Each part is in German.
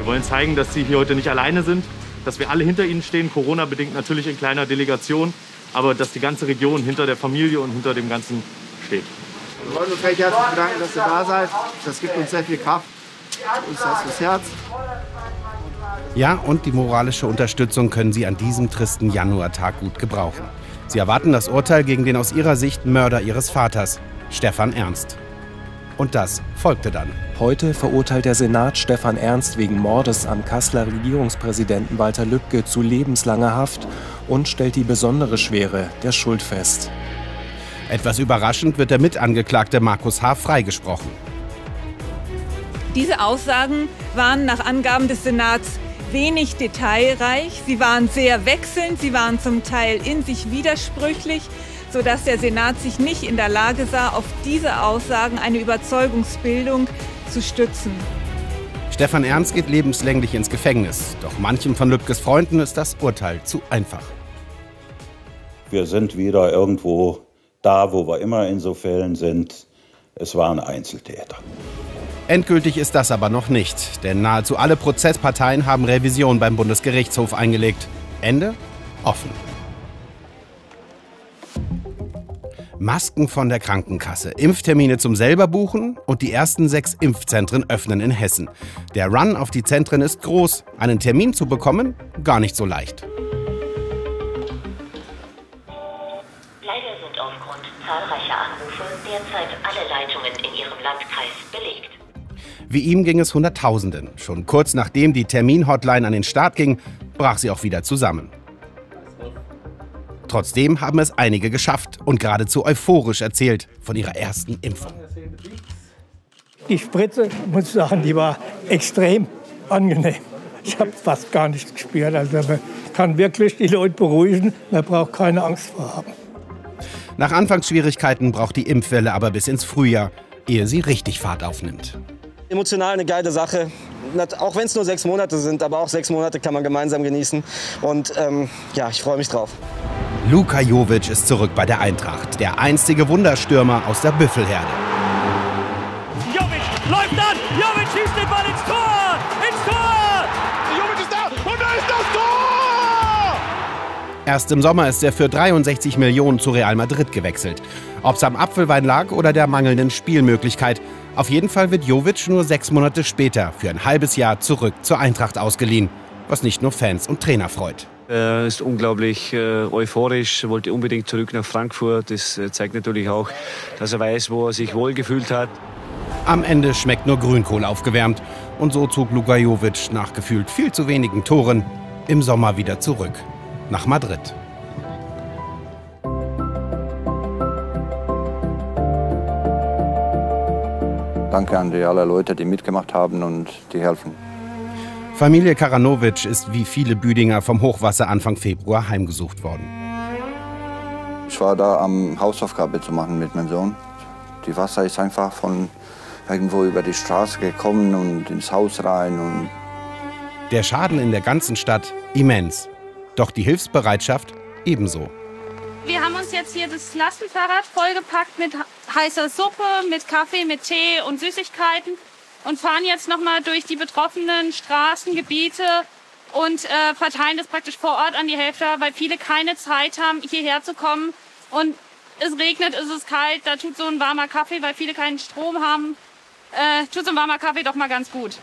Wir wollen zeigen, dass Sie hier heute nicht alleine sind, dass wir alle hinter Ihnen stehen, Corona-bedingt natürlich in kleiner Delegation, aber dass die ganze Region hinter der Familie und hinter dem Ganzen steht. Wir wollen uns recht herzlich bedanken, dass ihr da seid. Das gibt uns sehr viel Kraft, uns das Herz. Ja, und die moralische Unterstützung können Sie an diesem tristen Januartag gut gebrauchen. Sie erwarten das Urteil gegen den aus Ihrer Sicht Mörder Ihres Vaters, Stefan Ernst. Und das folgte dann. Heute verurteilt der Senat Stefan Ernst wegen Mordes am Kasseler Regierungspräsidenten Walter Lübcke zu lebenslanger Haft und stellt die besondere Schwere der Schuld fest. Etwas überraschend wird der Mitangeklagte Markus H. freigesprochen. Diese Aussagen waren nach Angaben des Senats wenig detailreich. Sie waren sehr wechselnd, sie waren zum Teil in sich widersprüchlich, sodass der Senat sich nicht in der Lage sah, auf diese Aussagen eine Überzeugungsbildung zu stützen. Stefan Ernst geht lebenslänglich ins Gefängnis. Doch manchem von Lübkes Freunden ist das Urteil zu einfach. Wir sind wieder irgendwo da, wo wir immer in so Fällen sind. Es waren Einzeltäter. Endgültig ist das aber noch nicht, denn nahezu alle Prozessparteien haben Revision beim Bundesgerichtshof eingelegt. Ende offen. Masken von der Krankenkasse, Impftermine zum Selberbuchen und die ersten 6 Impfzentren öffnen in Hessen. Der Run auf die Zentren ist groß. Einen Termin zu bekommen, gar nicht so leicht. Leider sind aufgrund zahlreicher Anrufe derzeit alle Leitungen in Ihrem Landkreis belegt. Wie ihm ging es Hunderttausenden. Schon kurz nachdem die Termin-Hotline an den Start ging, brach sie auch wieder zusammen. Trotzdem haben es einige geschafft und geradezu euphorisch erzählt von ihrer ersten Impfung. Die Spritze, muss ich sagen, die war extrem angenehm. Ich habe fast gar nichts gespürt. Also man kann wirklich die Leute beruhigen, man braucht keine Angst vor haben. Nach Anfangsschwierigkeiten braucht die Impfwelle aber bis ins Frühjahr, ehe sie richtig Fahrt aufnimmt. Emotional eine geile Sache, auch wenn es nur 6 Monate sind, aber auch 6 Monate kann man gemeinsam genießen. Und ja, ich freue mich drauf. Luka Jovic ist zurück bei der Eintracht, der einzige Wunderstürmer aus der Büffelherde. Jovic läuft an, Jovic schießt den Ball ins Tor! Ins Tor! Jovic ist da und da ist das Tor! Erst im Sommer ist er für 63 Millionen zu Real Madrid gewechselt. Ob es am Apfelwein lag oder der mangelnden Spielmöglichkeit, auf jeden Fall wird Jovic nur 6 Monate später für ein halbes Jahr zurück zur Eintracht ausgeliehen, was nicht nur Fans und Trainer freut. Er ist unglaublich euphorisch, wollte unbedingt zurück nach Frankfurt. Das zeigt natürlich auch, dass er weiß, wo er sich wohlgefühlt hat. Am Ende schmeckt nur Grünkohl aufgewärmt. Und so zog Luka Jovic nach gefühlt viel zu wenigen Toren im Sommer wieder zurück nach Madrid. Danke an alle Leute, die mitgemacht haben und die helfen. Familie Karanovic ist wie viele Büdinger vom Hochwasser Anfang Februar heimgesucht worden. Ich war da am Hausaufgabe zu machen mit meinem Sohn. Die Wasser ist einfach von irgendwo über die Straße gekommen und ins Haus rein. Und der Schaden in der ganzen Stadt immens. Doch die Hilfsbereitschaft ebenso. Wir haben uns jetzt hier das Lastenfahrrad vollgepackt mit heißer Suppe, mit Kaffee, mit Tee und Süßigkeiten. Und fahren jetzt noch mal durch die betroffenen Straßengebiete und verteilen das praktisch vor Ort an die Helfer, weil viele keine Zeit haben, hierher zu kommen. Und es regnet, es ist kalt, da tut so ein warmer Kaffee, weil viele keinen Strom haben, tut so ein warmer Kaffee doch mal ganz gut.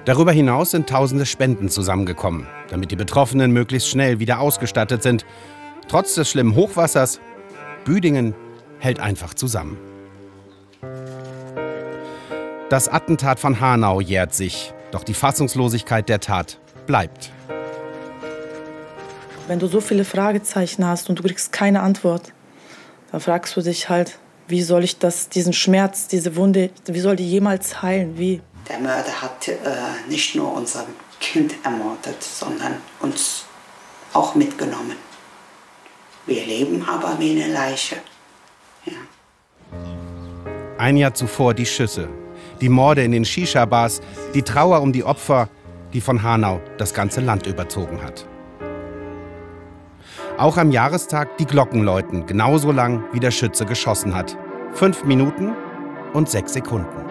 Darüber hinaus sind tausende Spenden zusammengekommen, damit die Betroffenen möglichst schnell wieder ausgestattet sind. Trotz des schlimmen Hochwassers, Büdingen hält einfach zusammen. Das Attentat von Hanau jährt sich, doch die Fassungslosigkeit der Tat bleibt. Wenn du so viele Fragezeichen hast und du kriegst keine Antwort, dann fragst du dich halt, wie soll ich diesen Schmerz, diese Wunde, wie soll die jemals heilen, wie? Der Mörder hat nicht nur unser Kind ermordet, sondern uns auch mitgenommen. Wir leben aber wie eine Leiche. Ja. Ein Jahr zuvor die Schüsse. Die Morde in den Shisha-Bars, die Trauer um die Opfer, die von Hanau das ganze Land überzogen hat. Auch am Jahrestag die Glocken läuten, genauso lang wie der Schütze geschossen hat. 5 Minuten und 6 Sekunden.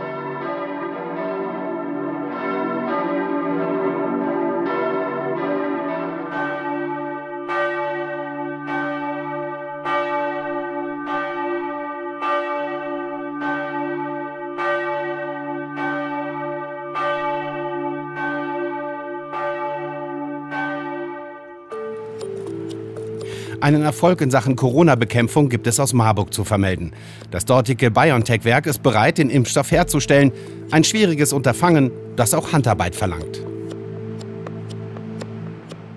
Einen Erfolg in Sachen Corona-Bekämpfung gibt es aus Marburg zu vermelden. Das dortige BioNTech-Werk ist bereit, den Impfstoff herzustellen. Ein schwieriges Unterfangen, das auch Handarbeit verlangt.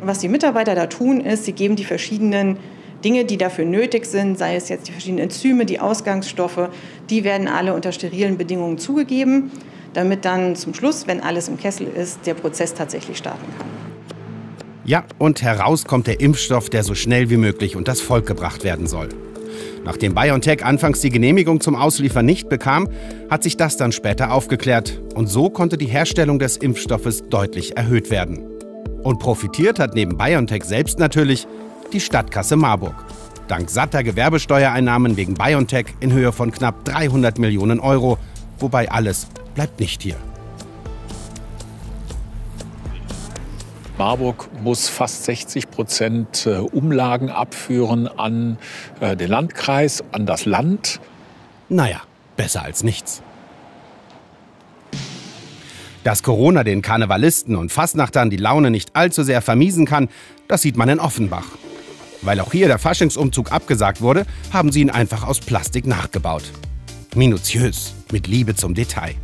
Was die Mitarbeiter da tun, ist, sie geben die verschiedenen Dinge, die dafür nötig sind, sei es jetzt die verschiedenen Enzyme, die Ausgangsstoffe, die werden alle unter sterilen Bedingungen zugegeben, damit dann zum Schluss, wenn alles im Kessel ist, der Prozess tatsächlich starten kann. Ja, und heraus kommt der Impfstoff, der so schnell wie möglich unters Volk gebracht werden soll. Nachdem BioNTech anfangs die Genehmigung zum Ausliefern nicht bekam, hat sich das dann später aufgeklärt. Und so konnte die Herstellung des Impfstoffes deutlich erhöht werden. Und profitiert hat neben BioNTech selbst natürlich die Stadtkasse Marburg. Dank satter Gewerbesteuereinnahmen wegen BioNTech in Höhe von knapp 300 Millionen Euro. Wobei alles bleibt nicht hier. Marburg muss fast 60% Umlagen abführen an den Landkreis, an das Land. Naja, besser als nichts. Dass Corona den Karnevalisten und Fastnachtern die Laune nicht allzu sehr vermiesen kann, das sieht man in Offenbach. Weil auch hier der Faschingsumzug abgesagt wurde, haben sie ihn einfach aus Plastik nachgebaut. Minutiös, mit Liebe zum Detail.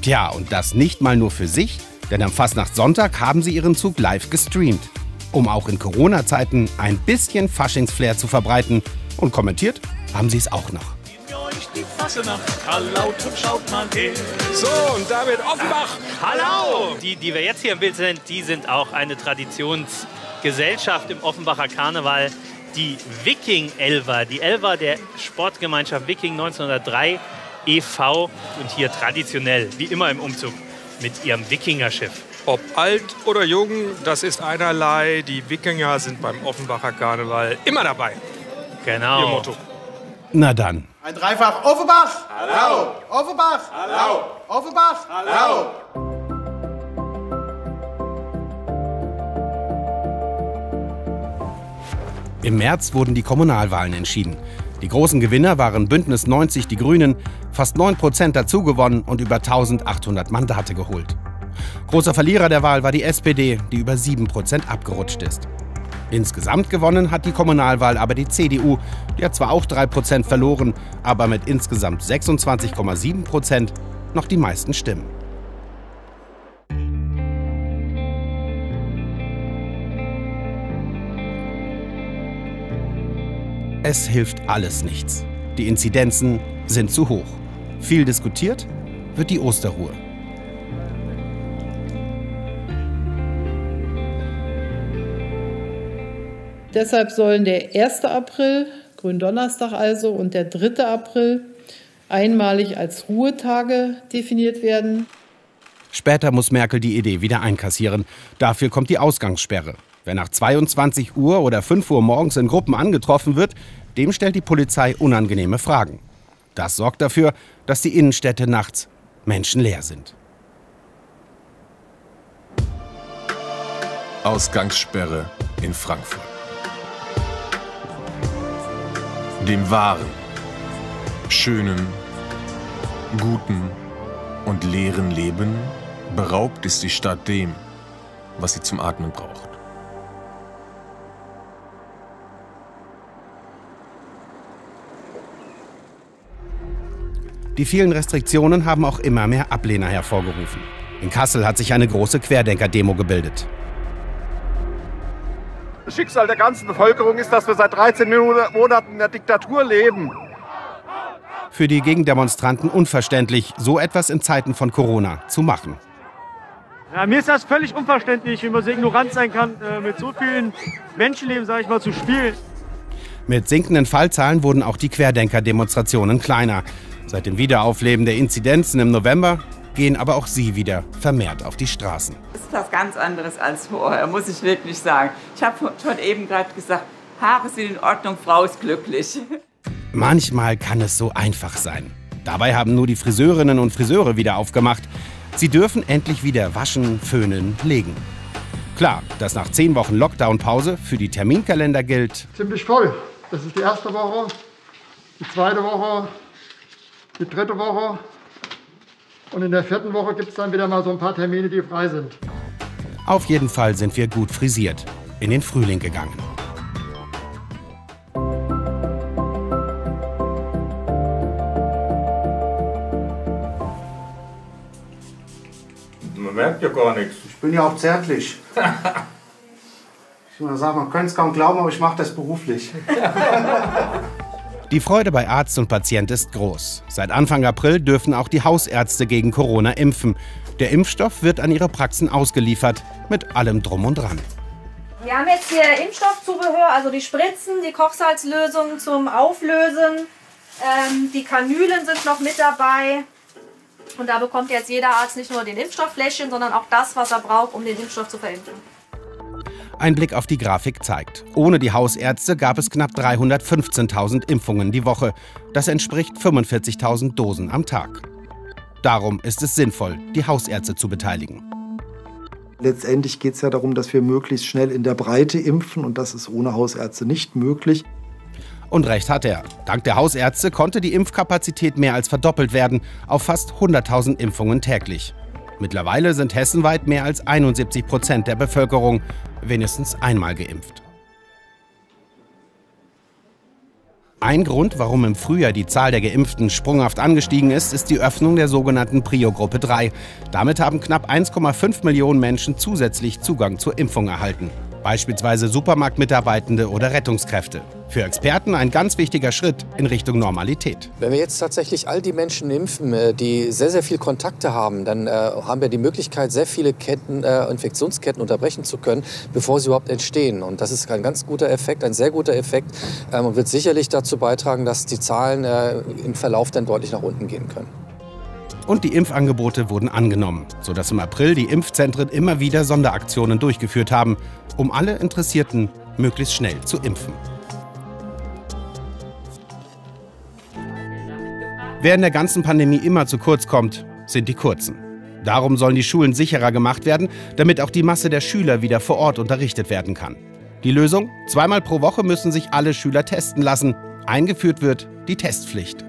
Tja, und das nicht mal nur für sich, denn am Fastnachtssonntag haben sie ihren Zug live gestreamt, um auch in Corona-Zeiten ein bisschen Faschingsflair zu verbreiten. Und kommentiert haben sie es auch noch. Die Fassenacht, Hallau, schaut mal her. So, und damit Offenbach, Hallau! Die wir jetzt hier im Bild sind, die sind auch eine Traditionsgesellschaft im Offenbacher Karneval. Die Viking-Elver, die Elver der Sportgemeinschaft Viking 1903 e.V. und hier traditionell, wie immer im Umzug, mit ihrem Wikingerschiff. Ob alt oder jung, das ist einerlei. Die Wikinger sind beim Offenbacher Karneval immer dabei. Genau. Ihr Motto. Na dann. Ein Dreifach Offenbach! Hallo! Offenbach! Hallo! Offenbach! Hallo! Im März wurden die Kommunalwahlen entschieden. Die großen Gewinner waren Bündnis 90 Die Grünen, fast 9% dazugewonnen und über 1800 Mandate geholt. Großer Verlierer der Wahl war die SPD, die über 7% abgerutscht ist. Insgesamt gewonnen hat die Kommunalwahl aber die CDU, die hat zwar auch 3% verloren, aber mit insgesamt 26,7% noch die meisten Stimmen. Es hilft alles nichts. Die Inzidenzen sind zu hoch. Viel diskutiert wird die Osterruhe. Deshalb sollen der 1. April, Gründonnerstag also, und der 3. April einmalig als Ruhetage definiert werden. Später muss Merkel die Idee wieder einkassieren. Dafür kommt die Ausgangssperre. Wer nach 22 Uhr oder 5 Uhr morgens in Gruppen angetroffen wird, dem stellt die Polizei unangenehme Fragen. Das sorgt dafür, dass die Innenstädte nachts menschenleer sind. Ausgangssperre in Frankfurt. Dem wahren, schönen, guten und leeren Leben beraubt ist die Stadt dem, was sie zum Atmen braucht. Die vielen Restriktionen haben auch immer mehr Ablehner hervorgerufen. In Kassel hat sich eine große Querdenker-Demo gebildet. Das Schicksal der ganzen Bevölkerung ist, dass wir seit 13 Monaten in der Diktatur leben. Für die Gegendemonstranten unverständlich, so etwas in Zeiten von Corona zu machen. Ja, mir ist das völlig unverständlich, wie man so ignorant sein kann, mit so vielen Menschenleben, sage ich mal, zu spielen. Mit sinkenden Fallzahlen wurden auch die Querdenker-Demonstrationen kleiner. Seit dem Wiederaufleben der Inzidenzen im November gehen aber auch sie wieder vermehrt auf die Straßen. Das ist was ganz anderes als vorher, muss ich wirklich sagen. Ich habe schon eben gerade gesagt, Haare sind in Ordnung, Frau ist glücklich. Manchmal kann es so einfach sein. Dabei haben nur die Friseurinnen und Friseure wieder aufgemacht. Sie dürfen endlich wieder waschen, föhnen, legen. Klar, dass nach 10 Wochen Lockdown-Pause für die Terminkalender gilt. Ziemlich voll. Das ist die erste Woche, die zweite Woche, die dritte Woche. Und in der 4. Woche gibt es dann wieder mal so ein paar Termine, die frei sind. Auf jeden Fall sind wir gut frisiert in den Frühling gegangen. merkt ja gar nichts. Ich bin ja auch zärtlich. Ich muss sagen, man könnte es kaum glauben, aber ich mache das beruflich. Die Freude bei Arzt und Patient ist groß. Seit Anfang April dürfen auch die Hausärzte gegen Corona impfen. Der Impfstoff wird an ihre Praxen ausgeliefert, mit allem Drum und Dran. Wir haben jetzt hier Impfstoffzubehör, also die Spritzen, die Kochsalzlösung zum Auflösen. Die Kanülen sind noch mit dabei. Und da bekommt jetzt jeder Arzt nicht nur den Impfstofffläschchen, sondern auch das, was er braucht, um den Impfstoff zu verimpfen. Ein Blick auf die Grafik zeigt, ohne die Hausärzte gab es knapp 315.000 Impfungen die Woche. Das entspricht 45.000 Dosen am Tag. Darum ist es sinnvoll, die Hausärzte zu beteiligen. Letztendlich geht es ja darum, dass wir möglichst schnell in der Breite impfen, und das ist ohne Hausärzte nicht möglich. Und recht hat er. Dank der Hausärzte konnte die Impfkapazität mehr als verdoppelt werden auf fast 100.000 Impfungen täglich. Mittlerweile sind hessenweit mehr als 71% der Bevölkerung wenigstens einmal geimpft. Ein Grund, warum im Frühjahr die Zahl der Geimpften sprunghaft angestiegen ist, ist die Öffnung der sogenannten Prio-Gruppe 3. Damit haben knapp 1,5 Millionen Menschen zusätzlich Zugang zur Impfung erhalten. Beispielsweise Supermarktmitarbeitende oder Rettungskräfte. Für Experten ein ganz wichtiger Schritt in Richtung Normalität. Wenn wir jetzt tatsächlich all die Menschen impfen, die sehr, sehr viel Kontakte haben, dann haben wir die Möglichkeit, sehr viele Infektionsketten unterbrechen zu können, bevor sie überhaupt entstehen. Und das ist ein ganz guter Effekt, ein sehr guter Effekt und wird sicherlich dazu beitragen, dass die Zahlen im Verlauf dann deutlich nach unten gehen können. Und die Impfangebote wurden angenommen, sodass im April die Impfzentren immer wieder Sonderaktionen durchgeführt haben, um alle Interessierten möglichst schnell zu impfen. Wer in der ganzen Pandemie immer zu kurz kommt, sind die Kurzen. Darum sollen die Schulen sicherer gemacht werden, damit auch die Masse der Schüler wieder vor Ort unterrichtet werden kann. Die Lösung? 2-mal pro Woche müssen sich alle Schüler testen lassen. Eingeführt wird die Testpflicht.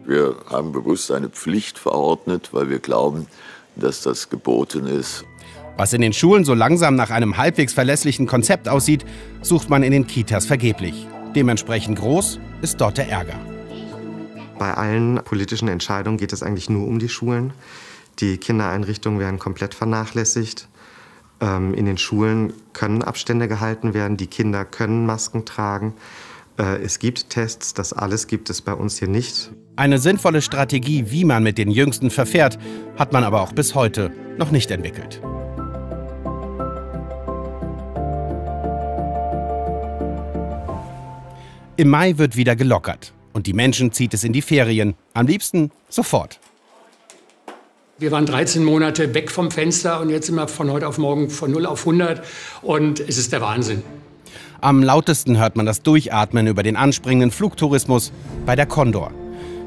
Wir haben bewusst eine Pflicht verordnet, weil wir glauben, dass das geboten ist. Was in den Schulen so langsam nach einem halbwegs verlässlichen Konzept aussieht, sucht man in den Kitas vergeblich. Dementsprechend groß ist dort der Ärger. Bei allen politischen Entscheidungen geht es eigentlich nur um die Schulen. Die Kindereinrichtungen werden komplett vernachlässigt. In den Schulen können Abstände gehalten werden, die Kinder können Masken tragen. Es gibt Tests, das alles gibt es bei uns hier nicht. Eine sinnvolle Strategie, wie man mit den Jüngsten verfährt, hat man aber auch bis heute noch nicht entwickelt. Im Mai wird wieder gelockert und die Menschen zieht es in die Ferien. Am liebsten sofort. Wir waren 13 Monate weg vom Fenster und jetzt sind wir von heute auf morgen von 0 auf 100 und es ist der Wahnsinn. Am lautesten hört man das Durchatmen über den anspringenden Flugtourismus bei der Condor.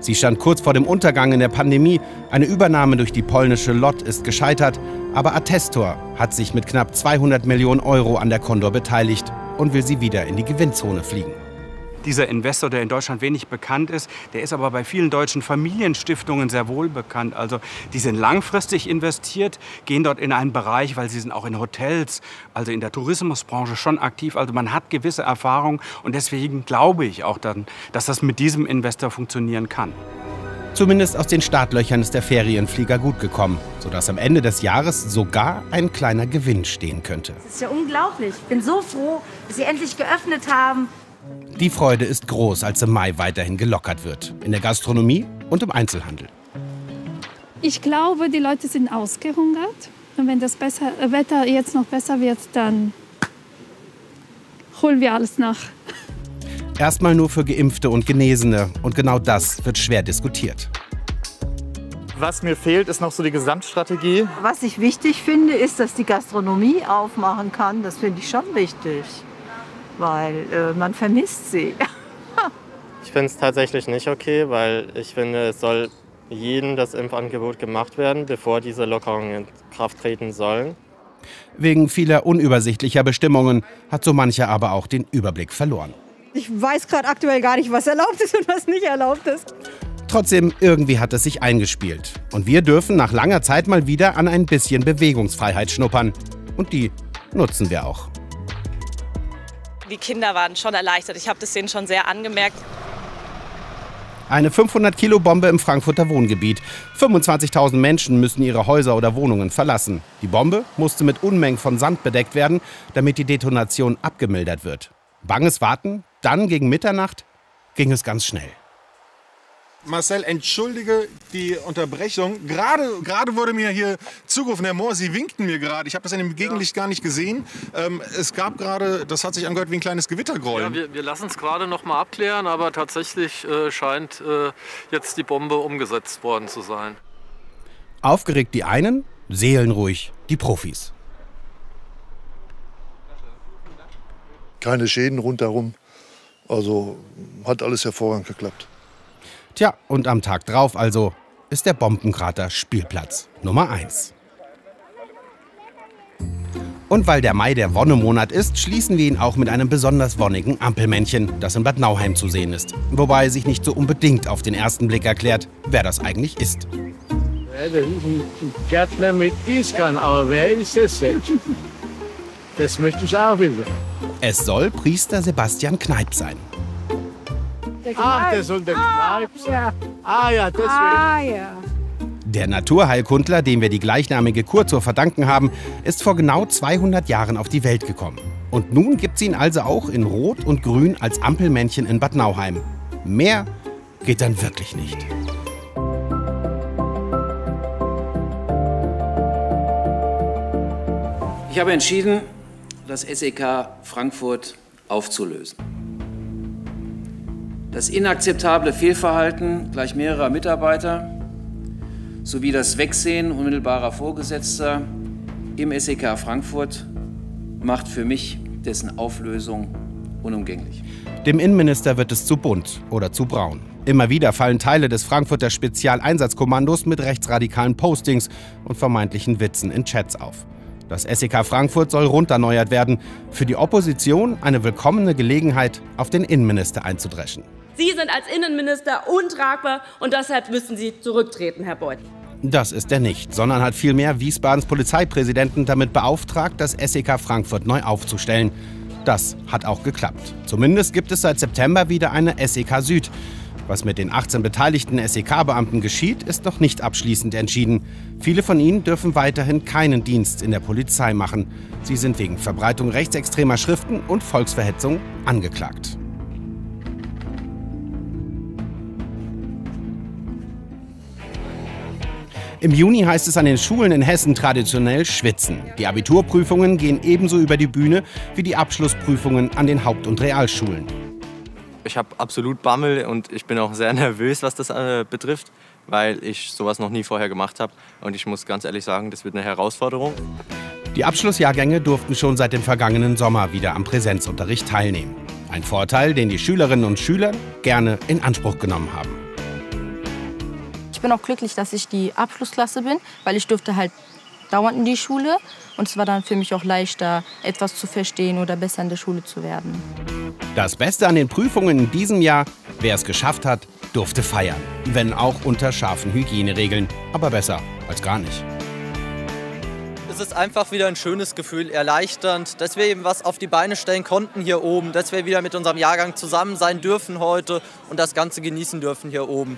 Sie stand kurz vor dem Untergang in der Pandemie. Eine Übernahme durch die polnische LOT ist gescheitert. Aber Attestor hat sich mit knapp 200 Millionen Euro an der Condor beteiligt und will sie wieder in die Gewinnzone fliegen. Dieser Investor, der in Deutschland wenig bekannt ist, der ist aber bei vielen deutschen Familienstiftungen sehr wohl bekannt. Also die sind langfristig investiert, gehen dort in einen Bereich, weil sie sind auch in Hotels, also in der Tourismusbranche schon aktiv. Also man hat gewisse Erfahrung und deswegen glaube ich auch dann, dass das mit diesem Investor funktionieren kann. Zumindest aus den Startlöchern ist der Ferienflieger gut gekommen, sodass am Ende des Jahres sogar ein kleiner Gewinn stehen könnte. Das ist ja unglaublich. Ich bin so froh, dass sie endlich geöffnet haben. Die Freude ist groß, als im Mai weiterhin gelockert wird. In der Gastronomie und im Einzelhandel. Ich glaube, die Leute sind ausgehungert. Und wenn das Wetter jetzt noch besser wird, dann holen wir alles nach. Erstmal nur für Geimpfte und Genesene. Und genau das wird schwer diskutiert. Was mir fehlt, ist noch so die Gesamtstrategie. Was ich wichtig finde, ist, dass die Gastronomie aufmachen kann. Das finde ich schon wichtig. Weil man vermisst sie. Ich finde es tatsächlich nicht okay, weil ich finde, es soll jedem das Impfangebot gemacht werden, bevor diese Lockerungen in Kraft treten sollen. Wegen vieler unübersichtlicher Bestimmungen hat so mancher aber auch den Überblick verloren. Ich weiß gerade aktuell gar nicht, was erlaubt ist und was nicht erlaubt ist. Trotzdem, irgendwie hat es sich eingespielt. Und wir dürfen nach langer Zeit mal wieder an ein bisschen Bewegungsfreiheit schnuppern. Und die nutzen wir auch. Die Kinder waren schon erleichtert. Ich habe das denen schon sehr angemerkt. Eine 500-Kilo-Bombe im Frankfurter Wohngebiet. 25.000 Menschen müssen ihre Häuser oder Wohnungen verlassen. Die Bombe musste mit Unmengen von Sand bedeckt werden, damit die Detonation abgemildert wird. Banges Warten, dann gegen Mitternacht ging es ganz schnell. Marcel, entschuldige die Unterbrechung. Gerade wurde mir hier zugerufen, Herr Mohr, Sie winkten mir gerade. Ich habe das in dem Gegenlicht gar nicht gesehen. Es gab gerade, das hat sich angehört wie ein kleines Gewittergrollen. Ja, wir lassen es gerade noch mal abklären, aber tatsächlich scheint jetzt die Bombe umgesetzt worden zu sein. Aufgeregt die einen, seelenruhig die Profis. Keine Schäden rundherum. Also hat alles hervorragend geklappt. Tja, und am Tag drauf also ist der Bombenkrater Spielplatz Nummer 1. Und weil der Mai der Wonnemonat ist, schließen wir ihn auch mit einem besonders wonnigen Ampelmännchen, das in Bad Nauheim zu sehen ist. Wobei sich nicht so unbedingt auf den ersten Blick erklärt, wer das eigentlich ist. Ja, das ist ein Gärtner mit Gießkanne, aber wer ist das denn? Das möchte ich auch wissen. Es soll Priester Sebastian Kneipp sein. Ach, das soll der Kneipp sein. Ja, deswegen. Ja. Der Naturheilkundler, dem wir die gleichnamige Kur zu verdanken haben, ist vor genau 200 Jahren auf die Welt gekommen. Und nun gibt es ihn also auch in Rot und Grün als Ampelmännchen in Bad Nauheim. Mehr geht dann wirklich nicht. Ich habe entschieden, das SEK Frankfurt aufzulösen. Das inakzeptable Fehlverhalten gleich mehrerer Mitarbeiter sowie das Wegsehen unmittelbarer Vorgesetzter im SEK Frankfurt macht für mich dessen Auflösung unumgänglich. Dem Innenminister wird es zu bunt oder zu braun. Immer wieder fallen Teile des Frankfurter Spezialeinsatzkommandos mit rechtsradikalen Postings und vermeintlichen Witzen in Chats auf. Das SEK Frankfurt soll runterneuert werden. Für die Opposition eine willkommene Gelegenheit, auf den Innenminister einzudreschen. Sie sind als Innenminister untragbar und deshalb müssen Sie zurücktreten, Herr Beuth. Das ist er nicht, sondern hat vielmehr Wiesbadens Polizeipräsidenten damit beauftragt, das SEK Frankfurt neu aufzustellen. Das hat auch geklappt. Zumindest gibt es seit September wieder eine SEK Süd. Was mit den 18 beteiligten SEK-Beamten geschieht, ist noch nicht abschließend entschieden. Viele von ihnen dürfen weiterhin keinen Dienst in der Polizei machen. Sie sind wegen Verbreitung rechtsextremer Schriften und Volksverhetzung angeklagt. Im Juni heißt es an den Schulen in Hessen traditionell schwitzen. Die Abiturprüfungen gehen ebenso über die Bühne wie die Abschlussprüfungen an den Haupt- und Realschulen. Ich habe absolut Bammel und ich bin auch sehr nervös, was das betrifft, weil ich sowas noch nie vorher gemacht habe. Und ich muss ganz ehrlich sagen, das wird eine Herausforderung. Die Abschlussjahrgänge durften schon seit dem vergangenen Sommer wieder am Präsenzunterricht teilnehmen. Ein Vorteil, den die Schülerinnen und Schüler gerne in Anspruch genommen haben. Ich bin auch glücklich, dass ich die Abschlussklasse bin, weil ich durfte halt dauernd in die Schule. Und es war dann für mich auch leichter, etwas zu verstehen oder besser in der Schule zu werden. Das Beste an den Prüfungen in diesem Jahr, wer es geschafft hat, durfte feiern. Wenn auch unter scharfen Hygieneregeln. Aber besser als gar nicht. Es ist einfach wieder ein schönes Gefühl, erleichternd, dass wir eben was auf die Beine stellen konnten hier oben, dass wir wieder mit unserem Jahrgang zusammen sein dürfen heute und das Ganze genießen dürfen hier oben.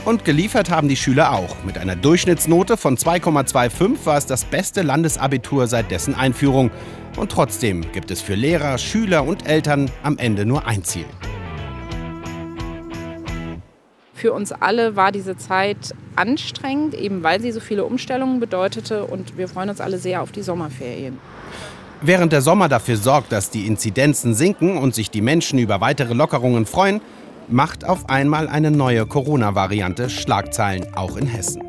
Und geliefert haben die Schüler auch. Mit einer Durchschnittsnote von 2,25 war es das beste Landesabitur seit dessen Einführung. Und trotzdem gibt es für Lehrer, Schüler und Eltern am Ende nur ein Ziel. Für uns alle war diese Zeit anstrengend, eben weil sie so viele Umstellungen bedeutete. Und wir freuen uns alle sehr auf die Sommerferien. Während der Sommer dafür sorgt, dass die Inzidenzen sinken und sich die Menschen über weitere Lockerungen freuen, macht auf einmal eine neue Corona-Variante Schlagzeilen auch in Hessen.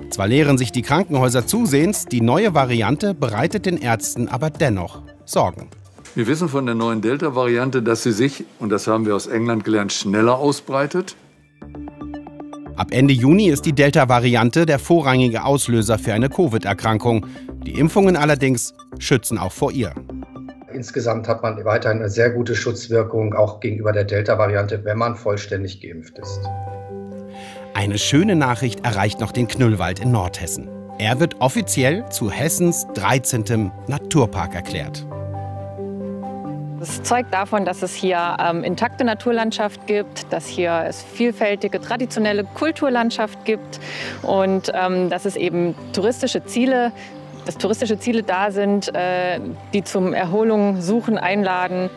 Zwar leeren sich die Krankenhäuser zusehends, die neue Variante bereitet den Ärzten aber dennoch Sorgen. Wir wissen von der neuen Delta-Variante, dass sie sich, und das haben wir aus England gelernt, schneller ausbreitet. Ab Ende Juni ist die Delta-Variante der vorrangige Auslöser für eine Covid-Erkrankung. Die Impfungen allerdings schützen auch vor ihr. Insgesamt hat man weiterhin eine sehr gute Schutzwirkung, auch gegenüber der Delta-Variante, wenn man vollständig geimpft ist. Eine schöne Nachricht erreicht noch den Knüllwald in Nordhessen. Er wird offiziell zu Hessens 13. Naturpark erklärt. Das zeugt davon, dass es hier intakte Naturlandschaft gibt, dass hier es vielfältige traditionelle Kulturlandschaft gibt und dass es eben touristische Ziele da sind, die zum Erholung suchen, einladen.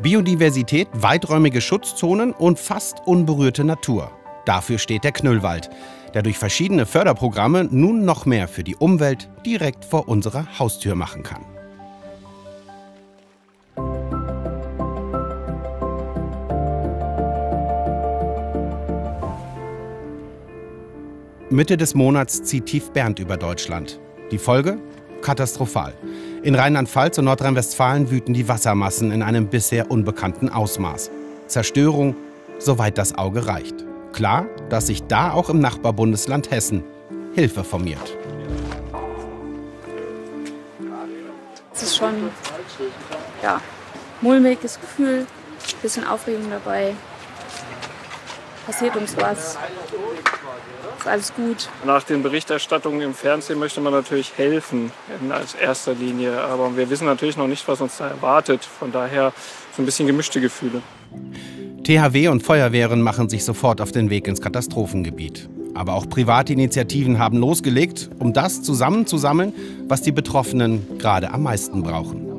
Biodiversität, weiträumige Schutzzonen und fast unberührte Natur. Dafür steht der Knüllwald, der durch verschiedene Förderprogramme nun noch mehr für die Umwelt direkt vor unserer Haustür machen kann. Mitte des Monats zieht Tief Bernd über Deutschland. Die Folge? Katastrophal. In Rheinland-Pfalz und Nordrhein-Westfalen wüten die Wassermassen in einem bisher unbekannten Ausmaß. Zerstörung, soweit das Auge reicht. Klar, dass sich da auch im Nachbarbundesland Hessen Hilfe formiert. Es ist schon mulmiges Gefühl, bisschen Aufregung dabei. Passiert uns was. Ist alles gut. Nach den Berichterstattungen im Fernsehen möchte man natürlich helfen in erster Linie. Aber wir wissen natürlich noch nicht, was uns da erwartet. Von daher so ein bisschen gemischte Gefühle. THW und Feuerwehren machen sich sofort auf den Weg ins Katastrophengebiet. Aber auch private Initiativen haben losgelegt, um das zusammenzusammeln, was die Betroffenen gerade am meisten brauchen.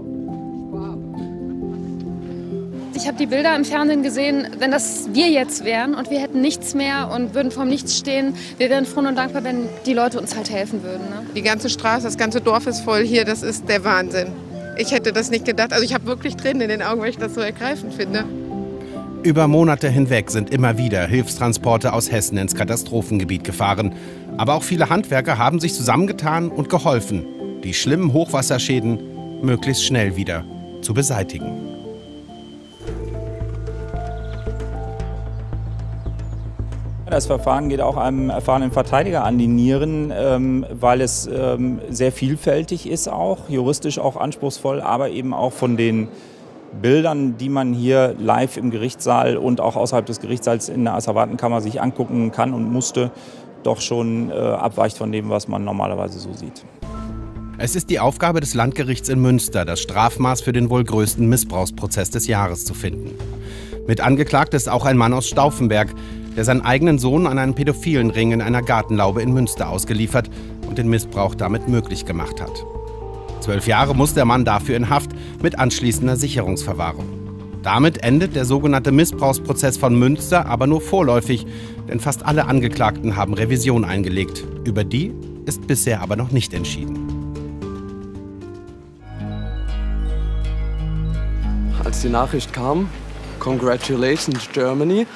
Ich habe die Bilder im Fernsehen gesehen, wenn das wir jetzt wären und wir hätten nichts mehr und würden vorm Nichts stehen. Wir wären froh und dankbar, wenn die Leute uns halt helfen würden. Ne? Die ganze Straße, das ganze Dorf ist voll hier, das ist der Wahnsinn. Ich hätte das nicht gedacht. Also ich habe wirklich Tränen in den Augen, weil ich das so ergreifend finde. Über Monate hinweg sind immer wieder Hilfstransporte aus Hessen ins Katastrophengebiet gefahren. Aber auch viele Handwerker haben sich zusammengetan und geholfen, die schlimmen Hochwasserschäden möglichst schnell wieder zu beseitigen. Das Verfahren geht auch einem erfahrenen Verteidiger an die Nieren, weil es sehr vielfältig ist, auch juristisch auch anspruchsvoll, aber eben auch von den Bildern, die man hier live im Gerichtssaal und auch außerhalb des Gerichtssaals in der Asservatenkammer sich angucken kann und musste, doch schon abweicht von dem, was man normalerweise so sieht. Es ist die Aufgabe des Landgerichts in Münster, das Strafmaß für den wohl größten Missbrauchsprozess des Jahres zu finden. Mit angeklagt ist auch ein Mann aus Stauffenberg, der seinen eigenen Sohn an einen pädophilen Ring in einer Gartenlaube in Münster ausgeliefert und den Missbrauch damit möglich gemacht hat. 12 Jahre muss der Mann dafür in Haft mit anschließender Sicherungsverwahrung. Damit endet der sogenannte Missbrauchsprozess von Münster aber nur vorläufig, denn fast alle Angeklagten haben Revision eingelegt. Über die ist bisher aber noch nicht entschieden. Als die Nachricht kam, Congratulations Germany,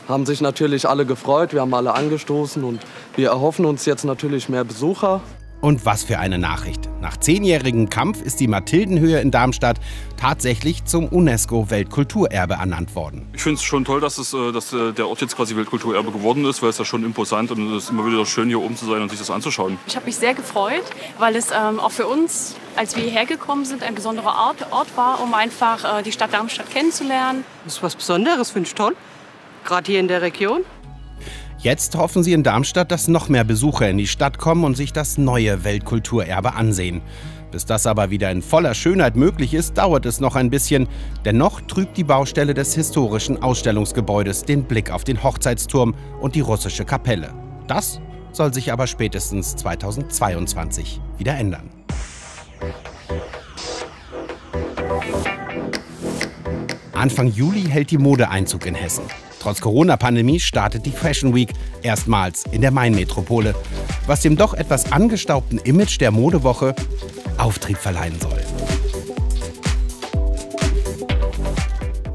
haben sich natürlich alle gefreut, wir haben alle angestoßen und wir erhoffen uns jetzt natürlich mehr Besucher. Und was für eine Nachricht. Nach 10-jährigem Kampf ist die Mathildenhöhe in Darmstadt tatsächlich zum UNESCO-Weltkulturerbe ernannt worden. Ich finde es schon toll, dass der Ort jetzt quasi Weltkulturerbe geworden ist, weil es ja schon imposant und es ist immer wieder schön, hier oben zu sein und sich das anzuschauen. Ich habe mich sehr gefreut, weil es auch für uns, als wir hierher gekommen sind, ein besonderer Ort war, um einfach die Stadt Darmstadt kennenzulernen. Das ist was Besonderes, finde ich toll, gerade hier in der Region. Jetzt hoffen sie in Darmstadt, dass noch mehr Besucher in die Stadt kommen und sich das neue Weltkulturerbe ansehen. Bis das aber wieder in voller Schönheit möglich ist, dauert es noch ein bisschen. Dennoch trübt die Baustelle des historischen Ausstellungsgebäudes den Blick auf den Hochzeitsturm und die russische Kapelle. Das soll sich aber spätestens 2022 wieder ändern. Anfang Juli hält die Mode Einzug in Hessen. Trotz Corona-Pandemie startet die Fashion Week erstmals in der Main-Metropole, was dem doch etwas angestaubten Image der Modewoche Auftrieb verleihen soll.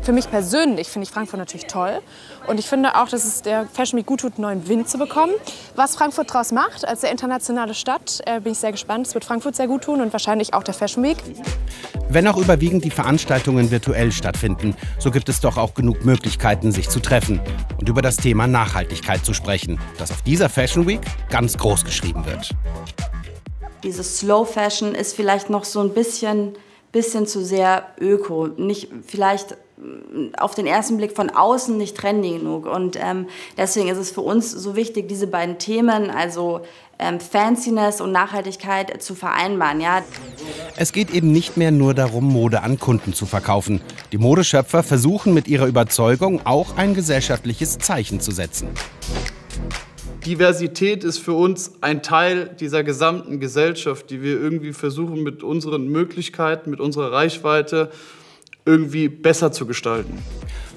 Für mich persönlich finde ich Frankfurt natürlich toll. Und ich finde auch, dass es der Fashion Week gut tut, einen neuen Wind zu bekommen. Was Frankfurt daraus macht, als sehr internationale Stadt, bin ich sehr gespannt. Es wird Frankfurt sehr gut tun und wahrscheinlich auch der Fashion Week. Wenn auch überwiegend die Veranstaltungen virtuell stattfinden, so gibt es doch auch genug Möglichkeiten, sich zu treffen und über das Thema Nachhaltigkeit zu sprechen, das auf dieser Fashion Week ganz groß geschrieben wird. Dieses Slow Fashion ist vielleicht noch so ein bisschen zu sehr öko. Nicht vielleicht auf den ersten Blick von außen nicht trendy genug. Und deswegen ist es für uns so wichtig, diese beiden Themen, also Fanciness und Nachhaltigkeit, zu vereinbaren. Ja. Es geht eben nicht mehr nur darum, Mode an Kunden zu verkaufen. Die Modeschöpfer versuchen mit ihrer Überzeugung auch ein gesellschaftliches Zeichen zu setzen. Diversität ist für uns ein Teil dieser gesamten Gesellschaft, die wir irgendwie versuchen, mit unseren Möglichkeiten, mit unserer Reichweite irgendwie besser zu gestalten.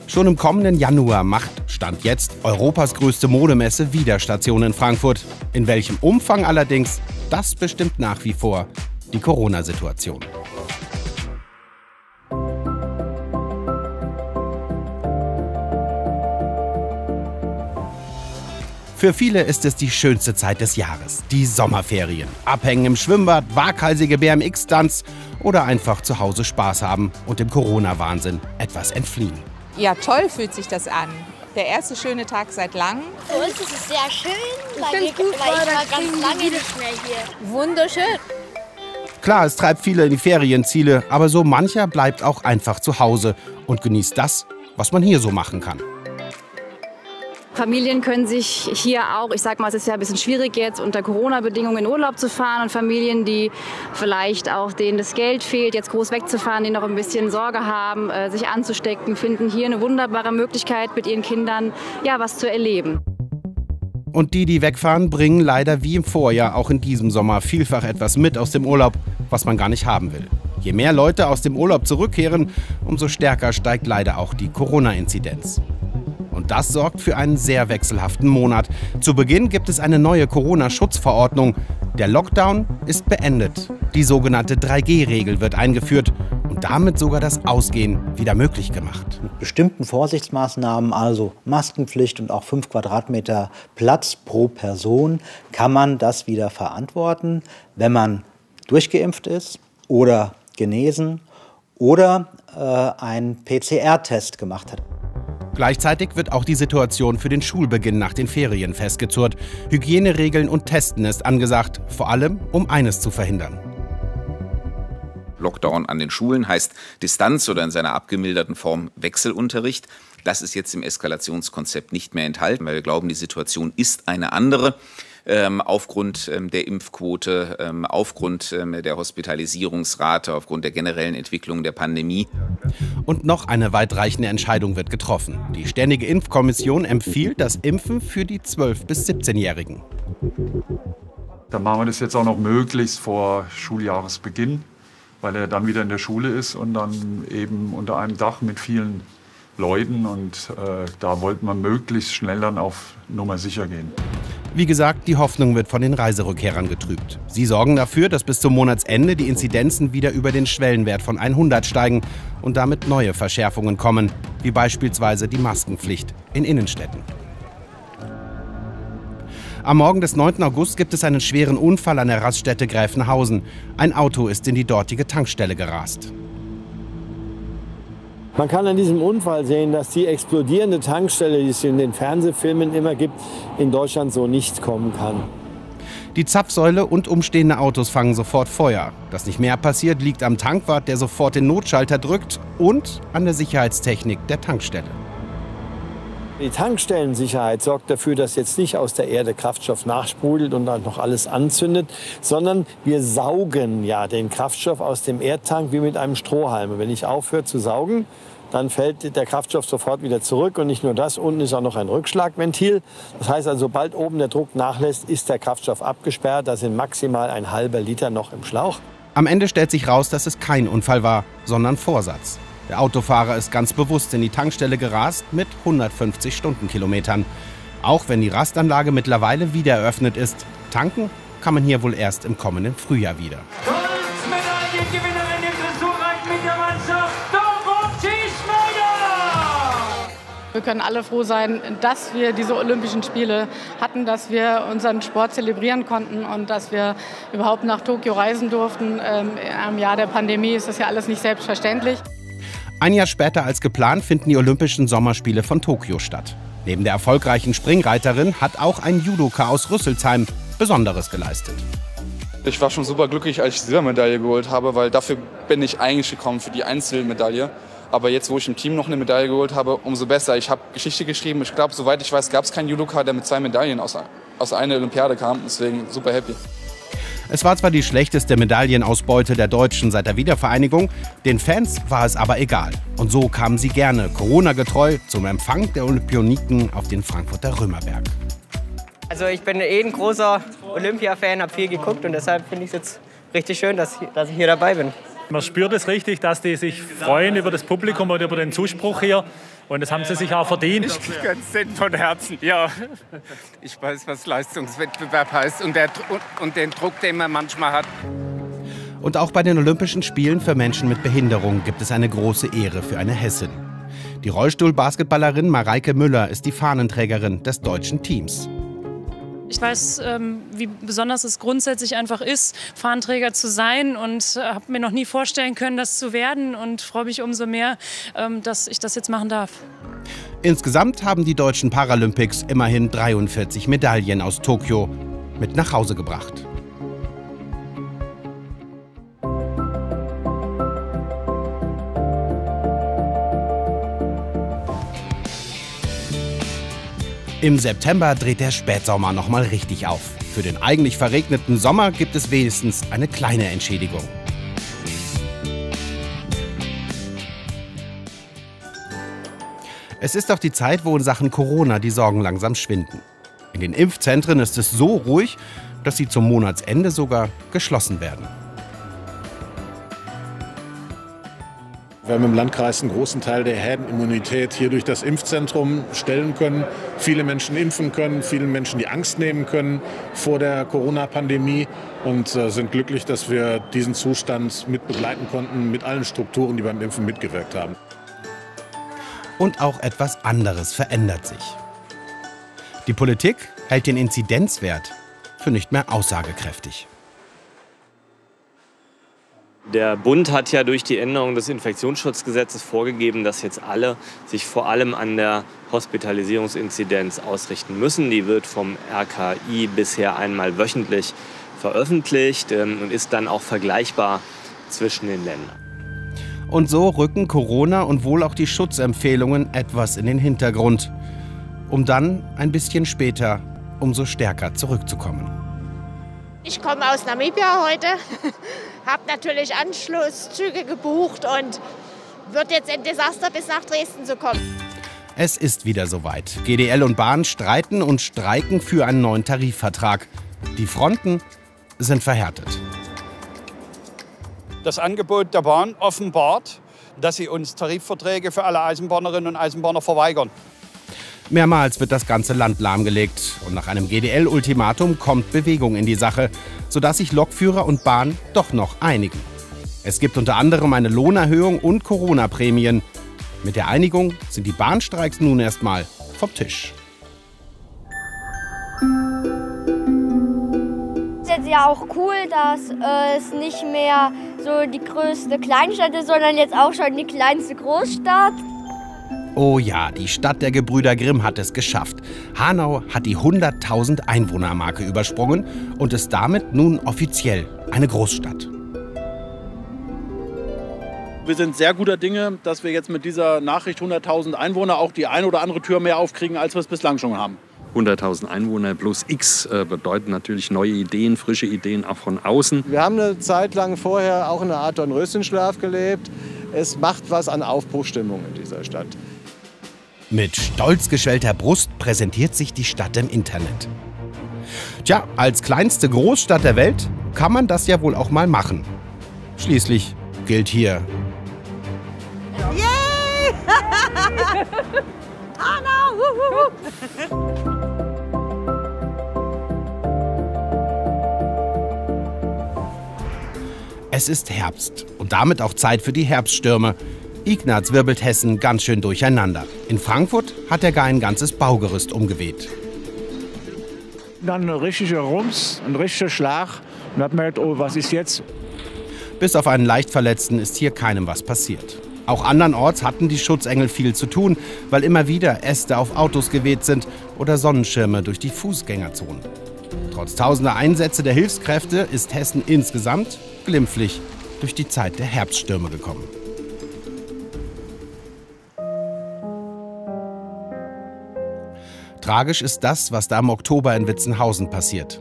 Schon im kommenden Januar macht, Stand jetzt, Europas größte Modemesse wieder Station in Frankfurt. In welchem Umfang allerdings, das bestimmt nach wie vor die Corona-Situation. Für viele ist es die schönste Zeit des Jahres, die Sommerferien. Abhängen im Schwimmbad, waghalsige BMX-Stunts oder einfach zu Hause Spaß haben und dem Corona-Wahnsinn etwas entfliehen. Ja, toll fühlt sich das an. Der erste schöne Tag seit langem. Für uns ist es sehr schön, weil ich war ganz lange nicht mehr hier. Wunderschön. Klar, es treibt viele in die Ferienziele, aber so mancher bleibt auch einfach zu Hause und genießt das, was man hier so machen kann. Familien können sich hier auch, ich sag mal, es ist ja ein bisschen schwierig jetzt unter Corona-Bedingungen in Urlaub zu fahren, und Familien, die vielleicht auch denen das Geld fehlt, jetzt groß wegzufahren, die noch ein bisschen Sorge haben, sich anzustecken, finden hier eine wunderbare Möglichkeit, mit ihren Kindern ja was zu erleben. Und die wegfahren, bringen leider wie im Vorjahr auch in diesem Sommer vielfach etwas mit aus dem Urlaub, was man gar nicht haben will. Je mehr Leute aus dem Urlaub zurückkehren, umso stärker steigt leider auch die Corona-Inzidenz. Und das sorgt für einen sehr wechselhaften Monat. Zu Beginn gibt es eine neue Corona-Schutzverordnung. Der Lockdown ist beendet. Die sogenannte 3G-Regel wird eingeführt und damit sogar das Ausgehen wieder möglich gemacht. Mit bestimmten Vorsichtsmaßnahmen, also Maskenpflicht und auch 5 Quadratmeter Platz pro Person, kann man das wieder verantworten, wenn man durchgeimpft ist oder genesen oder einen PCR-Test gemacht hat. Gleichzeitig wird auch die Situation für den Schulbeginn nach den Ferien festgezurrt. Hygieneregeln und Testen ist angesagt, vor allem um eines zu verhindern. Lockdown an den Schulen heißt Distanz oder in seiner abgemilderten Form Wechselunterricht. Das ist jetzt im Eskalationskonzept nicht mehr enthalten, weil wir glauben, die Situation ist eine andere. Aufgrund der Impfquote, aufgrund der Hospitalisierungsrate, aufgrund der generellen Entwicklung der Pandemie. Und noch eine weitreichende Entscheidung wird getroffen. Die Ständige Impfkommission empfiehlt das Impfen für die 12- bis 17-Jährigen. Da machen wir das jetzt auch noch möglichst vor Schuljahresbeginn, weil er dann wieder in der Schule ist und dann eben unter einem Dach mit vielen Leuten. Und da wollten wir möglichst schnell dann auf Nummer sicher gehen. Wie gesagt, die Hoffnung wird von den Reiserückkehrern getrübt. Sie sorgen dafür, dass bis zum Monatsende die Inzidenzen wieder über den Schwellenwert von 100 steigen und damit neue Verschärfungen kommen, wie beispielsweise die Maskenpflicht in Innenstädten. Am Morgen des 9. August gibt es einen schweren Unfall an der Raststätte Gräfenhausen. Ein Auto ist in die dortige Tankstelle gerast. Man kann an diesem Unfall sehen, dass die explodierende Tankstelle, die es in den Fernsehfilmen immer gibt, in Deutschland so nicht kommen kann. Die Zapfsäule und umstehende Autos fangen sofort Feuer. Dass nicht mehr passiert, liegt am Tankwart, der sofort den Notschalter drückt, und an der Sicherheitstechnik der Tankstelle. Die Tankstellensicherheit sorgt dafür, dass jetzt nicht aus der Erde Kraftstoff nachsprudelt und dann noch alles anzündet, sondern wir saugen ja den Kraftstoff aus dem Erdtank wie mit einem Strohhalm. Und wenn ich aufhöre zu saugen, dann fällt der Kraftstoff sofort wieder zurück. Und nicht nur das, unten ist auch noch ein Rückschlagventil. Das heißt also, sobald oben der Druck nachlässt, ist der Kraftstoff abgesperrt. Da sind maximal ein halber Liter noch im Schlauch. Am Ende stellt sich raus, dass es kein Unfall war, sondern Vorsatz. Der Autofahrer ist ganz bewusst in die Tankstelle gerast mit 150 Stundenkilometern. Auch wenn die Rastanlage mittlerweile wieder eröffnet ist, tanken kann man hier wohl erst im kommenden Frühjahr wieder. Goldmedaillengewinnerin im Dressurreiten mit der Mannschaft Dorothee Schneider! Wir können alle froh sein, dass wir diese Olympischen Spiele hatten, dass wir unseren Sport zelebrieren konnten und dass wir überhaupt nach Tokio reisen durften. Im Jahr der Pandemie ist das ja alles nicht selbstverständlich. Ein Jahr später als geplant finden die Olympischen Sommerspiele von Tokio statt. Neben der erfolgreichen Springreiterin hat auch ein Judoka aus Rüsselsheim Besonderes geleistet. Ich war schon super glücklich, als ich die Silbermedaille geholt habe, weil dafür bin ich eigentlich gekommen, für die Einzelmedaille. Aber jetzt, wo ich im Team noch eine Medaille geholt habe, umso besser. Ich habe Geschichte geschrieben. Ich glaube, soweit ich weiß, gab es keinen Judoka, der mit 2 Medaillen aus einer Olympiade kam. Deswegen super happy. Es war zwar die schlechteste Medaillenausbeute der Deutschen seit der Wiedervereinigung, den Fans war es aber egal. Und so kamen sie gerne, Corona-getreu, zum Empfang der Olympioniken auf den Frankfurter Römerberg. Also ich bin ein großer Olympia-Fan, habe viel geguckt und deshalb finde ich es jetzt richtig schön, dass ich hier dabei bin. Man spürt es richtig, dass die sich freuen über das Publikum und über den Zuspruch hier. Und das haben sie sich auch verdient. Ich gönn's denen von Herzen, ja. Ich weiß, was Leistungswettbewerb heißt und den Druck, den man manchmal hat. Und auch bei den Olympischen Spielen für Menschen mit Behinderung gibt es eine große Ehre für eine Hessin. Die Rollstuhl-Basketballerin Mareike Müller ist die Fahnenträgerin des deutschen Teams. Ich weiß, wie besonders es grundsätzlich einfach ist, Fahnenträger zu sein und habe mir noch nie vorstellen können, das zu werden und freue mich umso mehr, dass ich das jetzt machen darf. Insgesamt haben die deutschen Paralympics immerhin 43 Medaillen aus Tokio mit nach Hause gebracht. Im September dreht der Spätsommer noch mal richtig auf. Für den eigentlich verregneten Sommer gibt es wenigstens eine kleine Entschädigung. Es ist auch die Zeit, wo in Sachen Corona die Sorgen langsam schwinden. In den Impfzentren ist es so ruhig, dass sie zum Monatsende sogar geschlossen werden. Wir haben im Landkreis einen großen Teil der Herdenimmunität hier durch das Impfzentrum stellen können. Viele Menschen impfen können, vielen Menschen die Angst nehmen können vor der Corona-Pandemie und sind glücklich, dass wir diesen Zustand mit begleiten konnten, mit allen Strukturen, die beim Impfen mitgewirkt haben. Und auch etwas anderes verändert sich. Die Politik hält den Inzidenzwert für nicht mehr aussagekräftig. Der Bund hat ja durch die Änderung des Infektionsschutzgesetzes vorgegeben, dass jetzt alle sich vor allem an der Hospitalisierungsinzidenz ausrichten müssen. Die wird vom RKI bisher einmal wöchentlich veröffentlicht und ist dann auch vergleichbar zwischen den Ländern. Und so rücken Corona und wohl auch die Schutzempfehlungen etwas in den Hintergrund, um dann ein bisschen später umso stärker zurückzukommen. Ich komme aus Namibia heute, habe natürlich Anschlusszüge gebucht und wird jetzt ein Desaster, bis nach Dresden zu kommen. Es ist wieder soweit. GDL und Bahn streiten und streiken für einen neuen Tarifvertrag. Die Fronten sind verhärtet. Das Angebot der Bahn offenbart, dass sie uns Tarifverträge für alle Eisenbahnerinnen und Eisenbahner verweigern. Mehrmals wird das ganze Land lahmgelegt und nach einem GDL-Ultimatum kommt Bewegung in die Sache, sodass sich Lokführer und Bahn doch noch einigen. Es gibt unter anderem eine Lohnerhöhung und Corona-Prämien. Mit der Einigung sind die Bahnstreiks nun erstmal vom Tisch. Es ist jetzt ja auch cool, dass es nicht mehr so die größte Kleinstadt ist, sondern jetzt auch schon die kleinste Großstadt. Oh ja, die Stadt der Gebrüder Grimm hat es geschafft. Hanau hat die 100.000 Einwohnermarke übersprungen und ist damit nun offiziell eine Großstadt. Wir sind sehr guter Dinge, dass wir jetzt mit dieser Nachricht 100.000 Einwohner auch die eine oder andere Tür mehr aufkriegen, als wir es bislang schon haben. 100.000 Einwohner plus X bedeuten natürlich neue Ideen, frische Ideen auch von außen. Wir haben eine Zeit lang vorher auch in einer Art Dornröschenschlaf gelebt. Es macht was an Aufbruchstimmung in dieser Stadt. Mit stolz geschwellter Brust präsentiert sich die Stadt im Internet. Tja, als kleinste Großstadt der Welt kann man das ja wohl auch mal machen. Schließlich gilt hier: Yay! Hanau! Es ist Herbst und damit auch Zeit für die Herbststürme. Ignaz wirbelt Hessen ganz schön durcheinander. In Frankfurt hat er gar ein ganzes Baugerüst umgeweht. Dann ein richtiger Rums, ein richtiger Schlag. Und dann hat man gedacht, oh, was ist jetzt? Bis auf einen Leichtverletzten ist hier keinem was passiert. Auch andernorts hatten die Schutzengel viel zu tun, weil immer wieder Äste auf Autos geweht sind oder Sonnenschirme durch die Fußgängerzonen. Trotz tausender Einsätze der Hilfskräfte ist Hessen insgesamt glimpflich durch die Zeit der Herbststürme gekommen. Tragisch ist das, was da im Oktober in Witzenhausen passiert.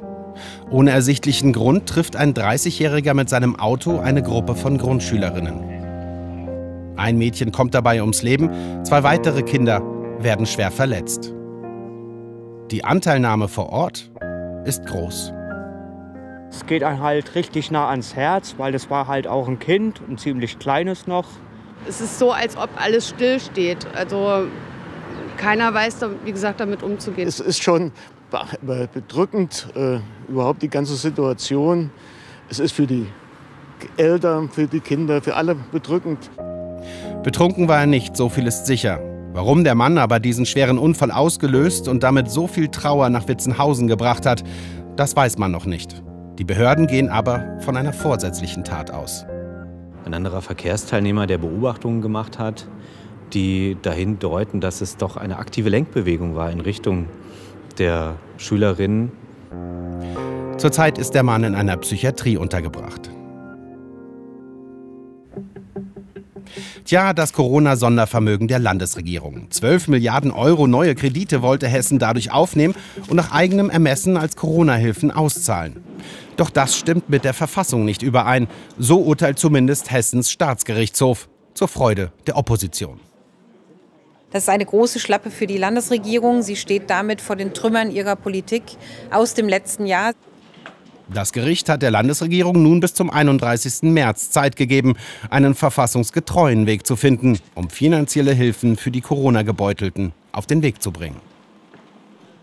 Ohne ersichtlichen Grund trifft ein 30-Jähriger mit seinem Auto eine Gruppe von Grundschülerinnen. Ein Mädchen kommt dabei ums Leben, 2 weitere Kinder werden schwer verletzt. Die Anteilnahme vor Ort ist groß. Es geht einem halt richtig nah ans Herz, weil das war halt auch ein Kind, ein ziemlich kleines noch. Es ist so, als ob alles stillsteht. Also keiner weiß, wie gesagt, damit umzugehen. Es ist schon bedrückend, überhaupt die ganze Situation. Es ist für die Eltern, für die Kinder, für alle bedrückend. Betrunken war er nicht, so viel ist sicher. Warum der Mann aber diesen schweren Unfall ausgelöst und damit so viel Trauer nach Witzenhausen gebracht hat, das weiß man noch nicht. Die Behörden gehen aber von einer vorsätzlichen Tat aus. Ein anderer Verkehrsteilnehmer, der Beobachtungen gemacht hat, die dahin deuten, dass es doch eine aktive Lenkbewegung war in Richtung der Schülerinnen. Zurzeit ist der Mann in einer Psychiatrie untergebracht. Tja, das Corona-Sondervermögen der Landesregierung. 12 Milliarden Euro neue Kredite wollte Hessen dadurch aufnehmen und nach eigenem Ermessen als Corona-Hilfen auszahlen. Doch das stimmt mit der Verfassung nicht überein. So urteilt zumindest Hessens Staatsgerichtshof. Zur Freude der Opposition. Das ist eine große Schlappe für die Landesregierung. Sie steht damit vor den Trümmern ihrer Politik aus dem letzten Jahr. Das Gericht hat der Landesregierung nun bis zum 31. März Zeit gegeben, einen verfassungsgetreuen Weg zu finden, um finanzielle Hilfen für die Corona-Gebeutelten auf den Weg zu bringen.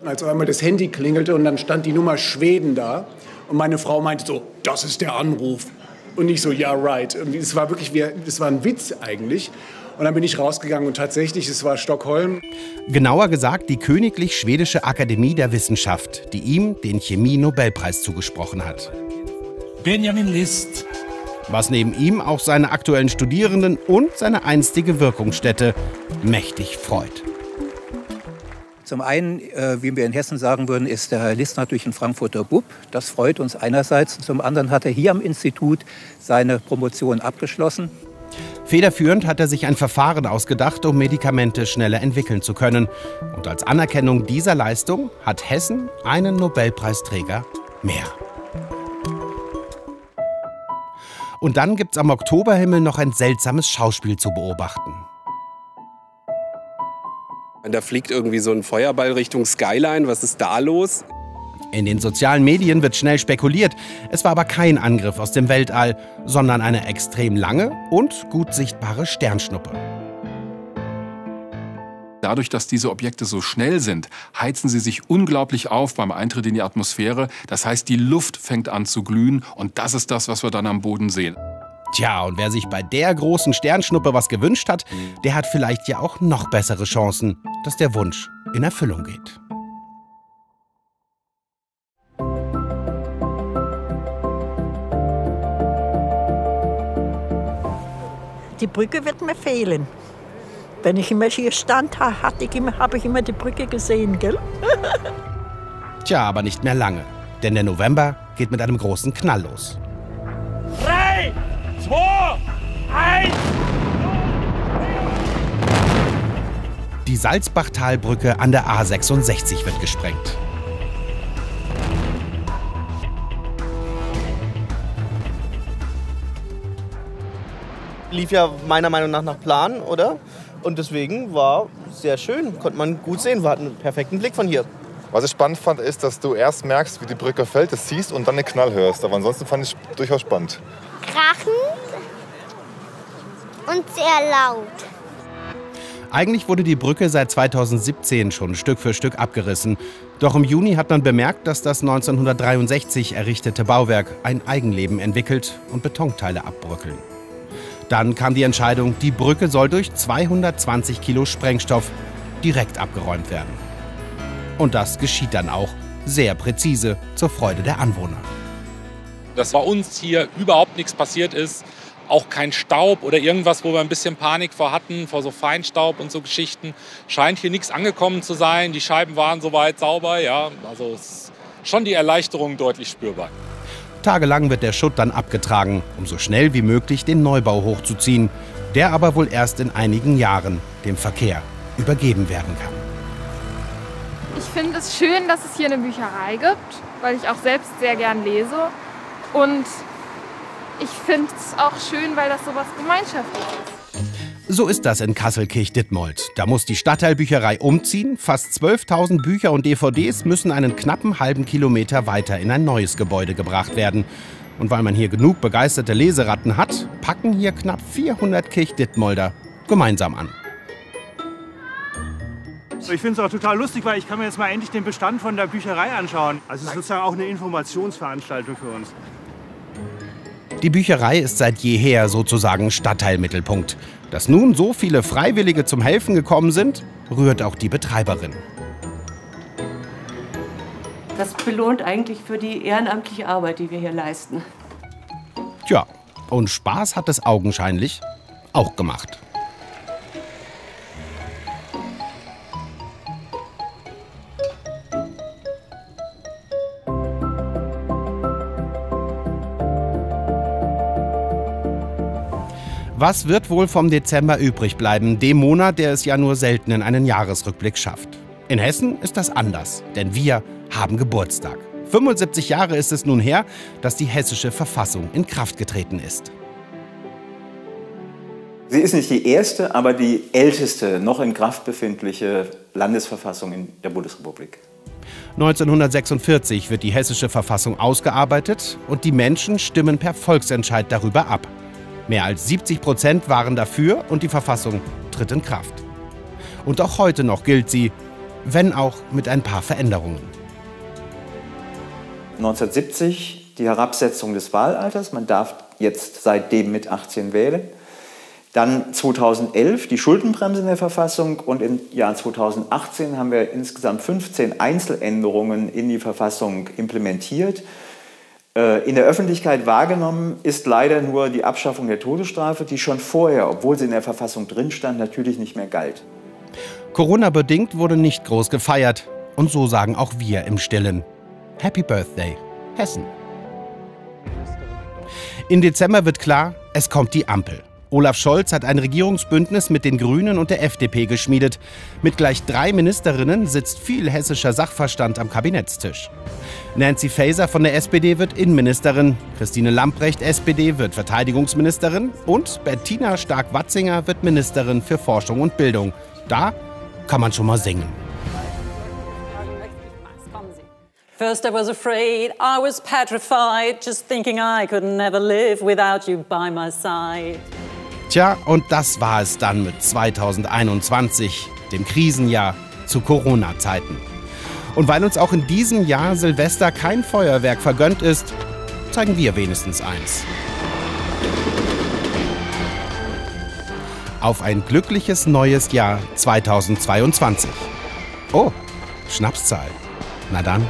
Als einmal das Handy klingelte und dann stand die Nummer Schweden da und meine Frau meinte so, das ist der Anruf. Und ich so, ja, right. Und es war wirklich, das war ein Witz eigentlich. Und dann bin ich rausgegangen und tatsächlich, es war Stockholm. Genauer gesagt die Königlich Schwedische Akademie der Wissenschaft, die ihm den Chemie-Nobelpreis zugesprochen hat. Benjamin List. Was neben ihm auch seine aktuellen Studierenden und seine einstige Wirkungsstätte mächtig freut. Zum einen, wie wir in Hessen sagen würden, ist der Herr List natürlich ein Frankfurter Bub. Das freut uns einerseits. Zum anderen hat er hier am Institut seine Promotion abgeschlossen. Federführend hat er sich ein Verfahren ausgedacht, um Medikamente schneller entwickeln zu können. Und als Anerkennung dieser Leistung hat Hessen einen Nobelpreisträger mehr. Und dann gibt's am Oktoberhimmel noch ein seltsames Schauspiel zu beobachten. Da fliegt irgendwie so ein Feuerball Richtung Skyline. Was ist da los? In den sozialen Medien wird schnell spekuliert. Es war aber kein Angriff aus dem Weltall, sondern eine extrem lange und gut sichtbare Sternschnuppe. Dadurch, dass diese Objekte so schnell sind, heizen sie sich unglaublich auf beim Eintritt in die Atmosphäre. Das heißt, die Luft fängt an zu glühen und das ist das, was wir dann am Boden sehen. Tja, und wer sich bei der großen Sternschnuppe was gewünscht hat, der hat vielleicht ja auch noch bessere Chancen, dass der Wunsch in Erfüllung geht. Die Brücke wird mir fehlen. Wenn ich immer hier stand, habe ich immer die Brücke gesehen, gell? Tja, aber nicht mehr lange. Denn der November geht mit einem großen Knall los. 3, 2, 1. Die Salzbachtalbrücke an der A66 wird gesprengt. Lief ja meiner Meinung nach Plan, oder? Und deswegen war sehr schön, konnte man gut sehen, wir hatten einen perfekten Blick von hier. Was ich spannend fand, ist, dass du erst merkst, wie die Brücke fällt, das siehst und dann den Knall hörst. Aber ansonsten fand ich es durchaus spannend. Krachen und sehr laut. Eigentlich wurde die Brücke seit 2017 schon Stück für Stück abgerissen. Doch im Juni hat man bemerkt, dass das 1963 errichtete Bauwerk ein Eigenleben entwickelt und Betonteile abbröckeln. Dann kam die Entscheidung, die Brücke soll durch 220 Kilo Sprengstoff direkt abgeräumt werden. Und das geschieht dann auch sehr präzise zur Freude der Anwohner. Dass bei uns hier überhaupt nichts passiert ist, auch kein Staub oder irgendwas, wo wir ein bisschen Panik vor hatten, vor so Feinstaub und so Geschichten, scheint hier nichts angekommen zu sein. Die Scheiben waren soweit sauber, ja, also ist schon die Erleichterung deutlich spürbar. Tagelang wird der Schutt dann abgetragen, um so schnell wie möglich den Neubau hochzuziehen, der aber wohl erst in einigen Jahren dem Verkehr übergeben werden kann. Ich finde es schön, dass es hier eine Bücherei gibt, weil ich auch selbst sehr gern lese. Und ich finde es auch schön, weil das so was Gemeinschaftliches ist. So ist das in Kassel-Kirchditmold. Da muss die Stadtteilbücherei umziehen. Fast 12.000 Bücher und DVDs müssen einen knappen halben Kilometer weiter in ein neues Gebäude gebracht werden. Und weil man hier genug begeisterte Leseratten hat, packen hier knapp 400 Kirchditmolder gemeinsam an. Ich finde es auch total lustig, weil ich kann mir jetzt mal endlich den Bestand von der Bücherei anschauen. Also es ist sozusagen auch eine Informationsveranstaltung für uns. Die Bücherei ist seit jeher sozusagen Stadtteilmittelpunkt. Dass nun so viele Freiwillige zum Helfen gekommen sind, rührt auch die Betreiberin. Das belohnt eigentlich für die ehrenamtliche Arbeit, die wir hier leisten. Tja, und Spaß hat es augenscheinlich auch gemacht. Was wird wohl vom Dezember übrig bleiben, dem Monat, der es ja nur selten in einen Jahresrückblick schafft? In Hessen ist das anders, denn wir haben Geburtstag. 75 Jahre ist es nun her, dass die hessische Verfassung in Kraft getreten ist. Sie ist nicht die erste, aber die älteste noch in Kraft befindliche Landesverfassung in der Bundesrepublik. 1946 wird die hessische Verfassung ausgearbeitet und die Menschen stimmen per Volksentscheid darüber ab. Mehr als 70% waren dafür und die Verfassung tritt in Kraft. Und auch heute noch gilt sie, wenn auch mit ein paar Veränderungen. 1970 die Herabsetzung des Wahlalters, man darf jetzt seitdem mit 18 wählen. Dann 2011 die Schuldenbremse in der Verfassung und im Jahr 2018 haben wir insgesamt 15 Einzeländerungen in die Verfassung implementiert. In der Öffentlichkeit wahrgenommen ist leider nur die Abschaffung der Todesstrafe, die schon vorher, obwohl sie in der Verfassung drin stand, natürlich nicht mehr galt. Corona-bedingt wurde nicht groß gefeiert. Und so sagen auch wir im Stillen: Happy Birthday, Hessen. Im Dezember wird klar, es kommt die Ampel. Olaf Scholz hat ein Regierungsbündnis mit den Grünen und der FDP geschmiedet. Mit gleich 3 Ministerinnen sitzt viel hessischer Sachverstand am Kabinettstisch. Nancy Faeser von der SPD wird Innenministerin, Christine Lambrecht, SPD, wird Verteidigungsministerin und Bettina Stark-Watzinger wird Ministerin für Forschung und Bildung. Da kann man schon mal singen. First I was afraid, I was petrified, just thinking I could never live without you by my side. Tja, und das war es dann mit 2021, dem Krisenjahr zu Corona-Zeiten. Und weil uns auch in diesem Jahr Silvester kein Feuerwerk vergönnt ist, zeigen wir wenigstens eins. Auf ein glückliches neues Jahr 2022. Oh, Schnapszahl. Na dann.